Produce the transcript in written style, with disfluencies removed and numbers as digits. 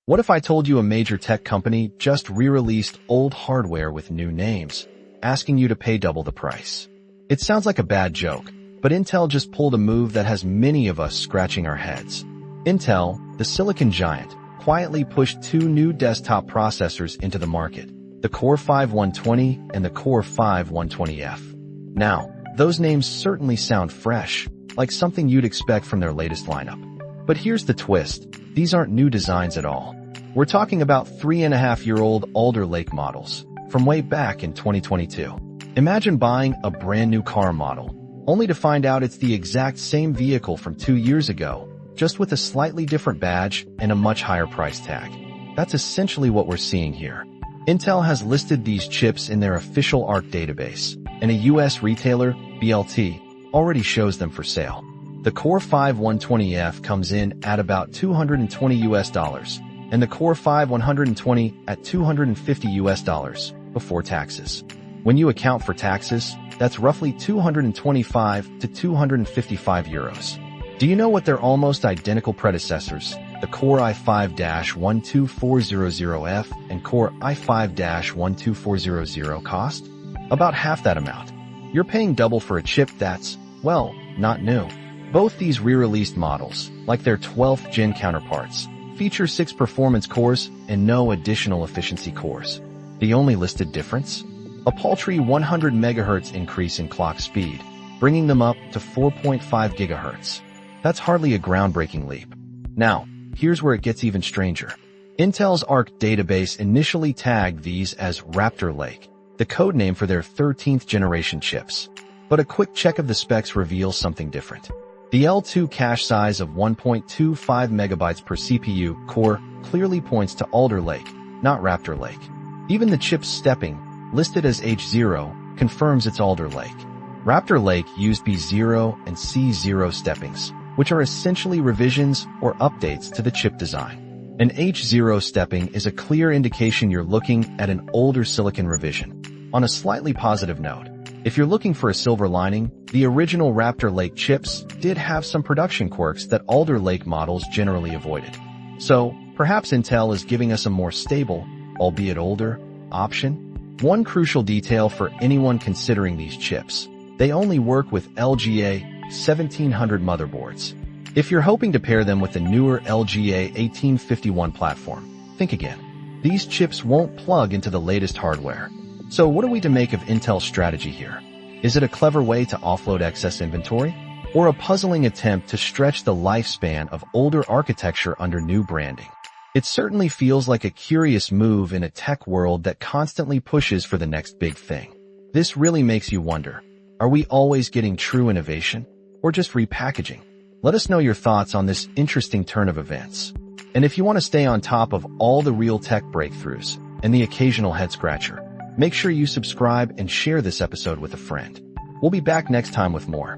What if I told you a major tech company just re-released old hardware with new names, asking you to pay double the price? It sounds like a bad joke, but Intel just pulled a move that has many of us scratching our heads. Intel, the silicon giant, quietly pushed two new desktop processors into the market, the Core i5-120 and the Core i5-120F. Now, those names certainly sound fresh, like something you'd expect from their latest lineup. But here's the twist. These aren't new designs at all. We're talking about 3.5-year-old Alder Lake models from way back in 2022. Imagine buying a brand new car model, only to find out it's the exact same vehicle from 2 years ago, just with a slightly different badge and a much higher price tag. That's essentially what we're seeing here. Intel has listed these chips in their official ARC database, and a US retailer, BLT, already shows them for sale. The Core i5-120F comes in at about $220 and the Core i5-120 at $250 before taxes. When you account for taxes, that's roughly 225 to 255 euros. Do you know what their almost identical predecessors, the Core i5-12400F and Core i5-12400 cost? About half that amount. You're paying double for a chip that's, well, not new. Both these re-released models, like their 12th gen counterparts, feature 6 performance cores and no additional efficiency cores. The only listed difference? A paltry 100 MHz increase in clock speed, bringing them up to 4.5 GHz. That's hardly a groundbreaking leap. Now, here's where it gets even stranger. Intel's ARC database initially tagged these as Raptor Lake, the code name for their 13th generation chips. But a quick check of the specs reveals something different. The L2 cache size of 1.25 megabytes per CPU core clearly points to Alder Lake, not Raptor Lake. Even the chip's stepping, listed as H0, confirms it's Alder Lake. Raptor Lake used B0 and C0 steppings, which are essentially revisions or updates to the chip design. An H0 stepping is a clear indication you're looking at an older silicon revision. On a slightly positive note, if you're looking for a silver lining, the original Raptor Lake chips did have some production quirks that Alder Lake models generally avoided. So, perhaps Intel is giving us a more stable, albeit older, option. One crucial detail for anyone considering these chips: they only work with LGA 1700 motherboards. If you're hoping to pair them with the newer LGA 1851 platform, think again. These chips won't plug into the latest hardware. So what are we to make of Intel's strategy here? Is it a clever way to offload excess inventory? Or a puzzling attempt to stretch the lifespan of older architecture under new branding? It certainly feels like a curious move in a tech world that constantly pushes for the next big thing. This really makes you wonder, are we always getting true innovation? Or just repackaging? Let us know your thoughts on this interesting turn of events. And if you want to stay on top of all the real tech breakthroughs and the occasional head-scratcher, make sure you subscribe and share this episode with a friend. We'll be back next time with more.